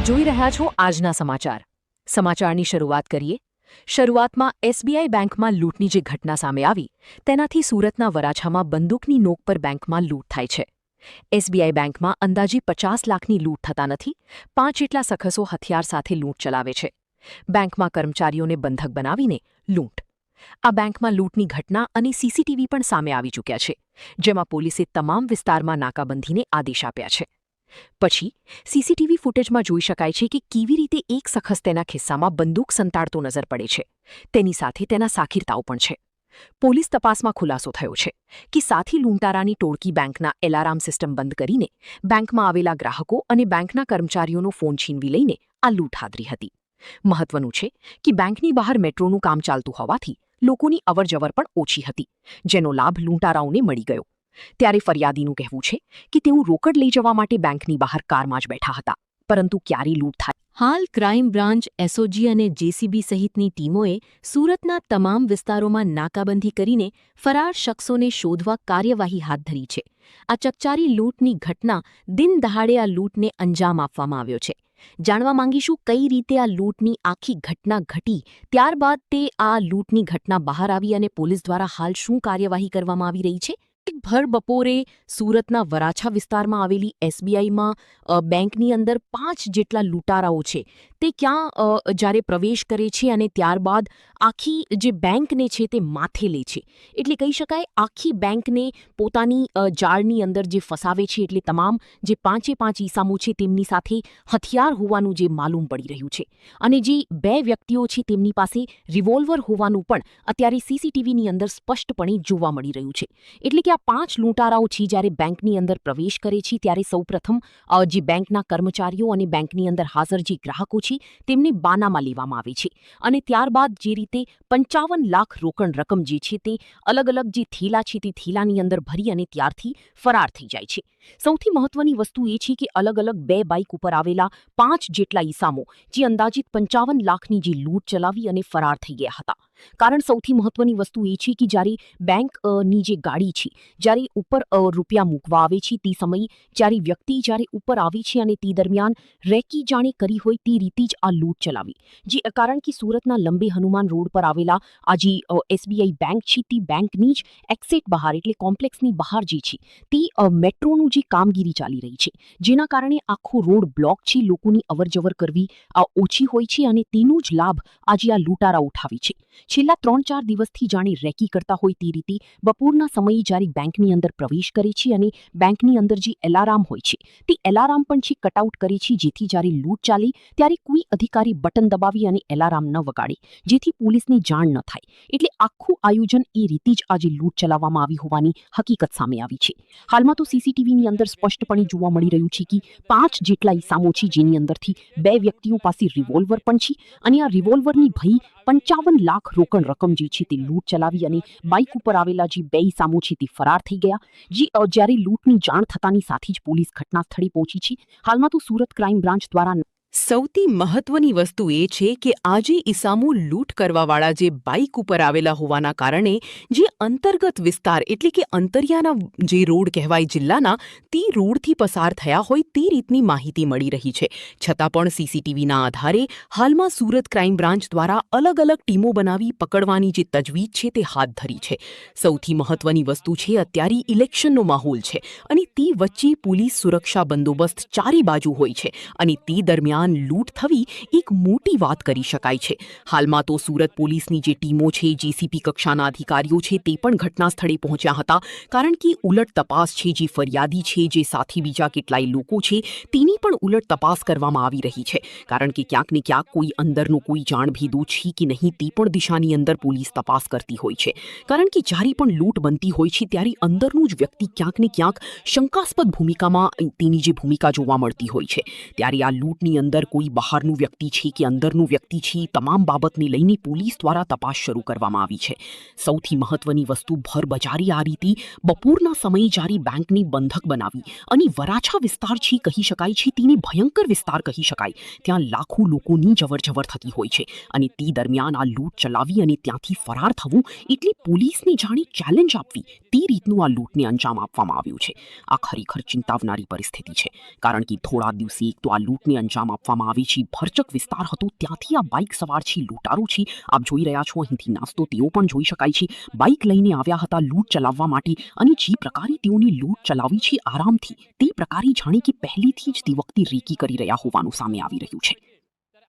જોઈ રહ્યા છો આજના સમાચાર. સમાચારની શરૂઆત કરીએ. શરૂઆતમાં એસબીઆઈ બેંકમાં લૂંટની જે ઘટના સામે આવી તેનાથી સુરતના વરાછામાં બંદૂકની નોક પર બેંકમાં લૂંટ થાય છે. એસબીઆઈ બેંકમાં અંદાજી 50 લાખની લૂંટ થતા નથી, 5 જેટલા શખ્સો હથિયાર સાથે લૂંટ ચલાવે છે. બેંકમાં કર્મચારીઓને બંધક બનાવીને લૂંટ. આ બેંકમાં લૂંટની ઘટના અને સીસીટીવી પણ સામે આવી ચૂક્યા છે, જેમાં પોલીસે તમામ વિસ્તારમાં નાકાબંધીને આદેશ આપ્યા છે. પછી સીસીટીવી ફૂટેજમાં જોઈ શકાય છે કે કેવી રીતે એક શખ્સ તેના ખિસ્સામાં બંદૂક સંતાડતો નજર પડે છે. તેની સાથે તેના સાખીરતાઓ પણ છે. પોલીસ તપાસમાં ખુલાસો થયો છે કે સાથી લૂંટારાની ટોળકી બેંકના એલાર્મ સિસ્ટમ બંધ કરીને બેંકમાં આવેલા ગ્રાહકો અને બેંકના કર્મચારીઓનો ફોન છીનવી લઈને આ લૂંટ હાથરી હતી. મહત્વનું છે કે બેંકની બહાર મેટ્રોનું કામ ચાલતું હોવાથી લોકોની અવરજવર પણ ઓછી હતી, જેનો લાભ લૂંટારાઓને મળી ગયો. ત્યારે ફરિયાદીનું કહેવું છે કે તેઓ રોકડ લઈ જવા માટે બેંકની બહાર કારમાં જ બેઠા હતા, પરંતુ ક્યારે લૂંટ થાય. હાલ ક્રાઇમ બ્રાન્ચ, એસઓજી અને જેસીબી સહિતની ટીમોએ સુરતના તમામ વિસ્તારોમાં નાકાબંધી કરીને ફરાર શખ્સોને શોધવા કાર્યવાહી હાથ ધરી છે. આ ચકચારી લૂંટની ઘટના દિન દહાડે આ લૂંટને અંજામ આપવામાં આવ્યો છે. જાણવા માંગીશું કઈ રીતે આ લૂંટની આખી ઘટના ઘટી, ત્યારબાદ તે આ લૂંટની ઘટના બહાર આવી અને પોલીસ દ્વારા હાલ શું કાર્યવાહી કરવામાં આવી રહી છે. ભર બપોરે સુરતના વરાછા વિસ્તારમાં આવેલી એસબીઆઈમાં બેંકની અંદર 5 જેટલા લૂંટારાઓ છે તે ક્યાં જ્યારે પ્રવેશ કરે છે અને ત્યારબાદ આખી જે બેંકને છે તે માથે લે છે. એટલે કહી શકાય આખી બેંકને પોતાની જાળની અંદર જે ફસાવે છે. એટલે તમામ જે 5 ઈસામો છે તેમની સાથે હથિયાર હોવાનું જે માલુમ પડી રહ્યું છે, અને જે 2 વ્યક્તિઓ છે તેમની પાસે રિવોલ્વર હોવાનું પણ અત્યારે સીસીટીવીની અંદર સ્પષ્ટપણે જોવા મળી રહ્યું છે. એટલે કે આ 5 લૂંટારાઓ છે જ્યારે બેંકની અંદર પ્રવેશ કરે છે ત્યારે સૌપ્રથમ જે બેંકના કર્મચારીઓ અને બેંકની અંદર હાજર જે ગ્રાહકો છે તેમને બાનામાં લેવામાં આવે છે, અને ત્યારબાદ જે રીતે 55 લાખ રોકડ રકમ જે છે તે અલગ અલગ જે થેલા છે તે થેલાની અંદર ભરી અને ત્યારથી ફરાર થઈ જાય છે. સૌથી મહત્વની વસ્તુ એ છે કે અલગ અલગ 2 બાઇક ઉપર આવેલા 5 જેટલા ઈસામો જે અંદાજિત 55 લાખની જે લૂંટ ચલાવી અને ફરાર થઈ ગયા હતા. કારણ સૌથી મહત્વની વસ્તુ એ છે કે જ્યારે બેંકની જે ગાડી છે, જ્યારે ઉપર રૂપિયા મૂકવા આવે છે તે સમયે જ્યારે વ્યક્તિ જ્યારે ઉપર આવે છે અને તે દરમિયાન રેકી જાણે કરી હોય તે રીતે જ આ લૂંટ ચલાવી. કારણ કે સુરતના લંબે હનુમાન રોડ પર આવેલા આ જે એસબીઆઈ બેંક છે તે બેંકની જ એક્ઝેટ બહાર એટલે કોમ્પ્લેક્સની બહાર જે છે તે મેટ્રોનું જે કામગીરી ચાલી રહી છે, જેના કારણે આખો રોડ બ્લોક છે. લોકોની અવરજવર કરવી ઓછી હોય છે અને તેનો જ લાભ આજે આ લૂંટારા ઉઠાવે છે. છેલ્લા 3-4 દિવસથી જાણે રેકી કરતા હોય તે રીતે બપોરના સમયે જ્યારે બેંકની અંદર પ્રવેશ કરે છે અને બેંકની અંદર જે એલાર્મ હોય છે તે એલાર્મ પણ છે કટઆઉટ કરે છે, જેથી જ્યારે લૂંટ ચાલે ત્યારે કોઈ અધિકારી બટન દબાવી અને એલાર્મ ન વગાડે, જેથી પોલીસને જાણ ન થાય. એટલે આખું આયોજન એ રીતે જ આજે લૂંટ ચલાવવામાં આવી હોવાની હકીકત સામે આવી છે. હાલમાં તો સીસીટીવીની અંદર સ્પષ્ટપણે જોવા મળી રહ્યું છે કે 5 જેટલા ઈસામો છે જેની અંદરથી 2 વ્યક્તિઓ પાસે રિવોલ્વર પણ છે, અને આ રિવોલ્વરની ભઈ 55 લાખ રોકડ રકમ જે છે તે લૂંટ ચલાવી અને બાઇક ઉપર આવેલા જે 2 ઈસામો છે તે ફરાર થઈ ગયા. જ્યારે લૂંટની જાણ થતાની સાથે જ પોલીસ ઘટના સ્થળે પહોંચી છે. હાલમાં તો સુરત ક્રાઇમ બ્રાન્ચ દ્વારા સૌથી મહત્વની વસ્તુ એ છે કે આજે ઈસામો લૂંટ કરવાવાળા જે બાઇક ઉપર આવેલા હોવાના કારણે જે અંતર્ગત વિસ્તાર એટલે કે અંતરિયાના જે રોડ કહેવાય જિલ્લાના તે રોડથી પસાર થયા હોય તે રીતની માહિતી મળી રહી છે. છતાં પણ સીસીટીવીના આધારે હાલમાં સુરત ક્રાઇમ બ્રાન્ચ દ્વારા અલગ અલગ ટીમો બનાવી પકડવાની જે તજવીજ છે તે હાથ ધરી છે. સૌથી મહત્વની વસ્તુ છે અત્યારે ઇલેક્શનનો માહોલ છે અને તે વચ્ચે પોલીસ સુરક્ષા બંદોબસ્ત ચારે બાજુ હોય છે, અને તે દરમિયાન લૂંટ થવી એક મોટી વાત કરી શકાય છે. હાલમાં તો સુરત પોલીસની જે ટીમો છે, જેસીપી કક્ષાના અધિકારીઓ છે તે પણ ઘટના સ્થળે પહોંચ્યા હતા, કારણ કે ઉલટ તપાસ છે. જે ફરિયાદી છે, જે સાથે બીજા કેટલાય લોકો છે તેની પણ ઉલટ તપાસ કરવામાં આવી રહી છે, કારણ કે ક્યાંક ને ક્યાંક કોઈ અંદરનો કોઈ જાણભેદો છે કે નહીં તે પણ દિશાની અંદર પોલીસ તપાસ કરતી હોય છે. કારણ કે જ્યારે પણ લૂંટ બનતી હોય છે ત્યારે અંદરનું જ વ્યક્તિ ક્યાંક ને ક્યાંક શંકાસ્પદ ભૂમિકામાં તેની જે ભૂમિકા જોવા મળતી હોય છે. ત્યારે આ લૂંટની અંદર કોઈ બહારનું વ્યક્તિ છે કે અંદરનું વ્યક્તિ છે, તમામ બાબતને લઈને પોલીસ દ્વારા તપાસ શરૂ કરવામાં આવી છે. સૌથી મહત્વની વસ્તુ ભર બજારે આ રીતે બપોરના સમયે જ્યારે બેંકને બંધક બનાવી અને વરાછા વિસ્તાર છે કહી શકાય છે, તેને ભયંકર વિસ્તાર કહી શકાય. ત્યાં લાખો લોકોની જવરજવર થતી હોય છે, અને તે દરમિયાન આ લૂંટ ચલાવી અને ત્યાંથી ફરાર થવું એટલે પોલીસને જાણે ચેલેન્જ આપવી તે રીતનું આ લૂંટને અંજામ આપવામાં આવ્યું છે. આ ખરેખર ચિંતાવનારી પરિસ્થિતિ છે, કારણ કે થોડા દિવસે એક તો આ લૂંટને અંજામ આપવામાં આવે છે. ભરચક વિસ્તાર હતો, ત્યાંથી આ બાઇક સવાર છે, લૂંટારો છે. આપ જોઈ રહ્યા છો અહીંથી નાસ્તો તેઓ પણ જોઈ શકાય છે. બાઇક લઈને આવ્યા હતા લૂંટ ચલાવવા માટે, અને જે પ્રકારે તેઓની લૂંટ ચલાવી છે આરામથી, તે પ્રકારે જાણે કે પહેલેથી જ તે વખતે રેકી કરી રહ્યા હોવાનું સામે આવી રહ્યું છે.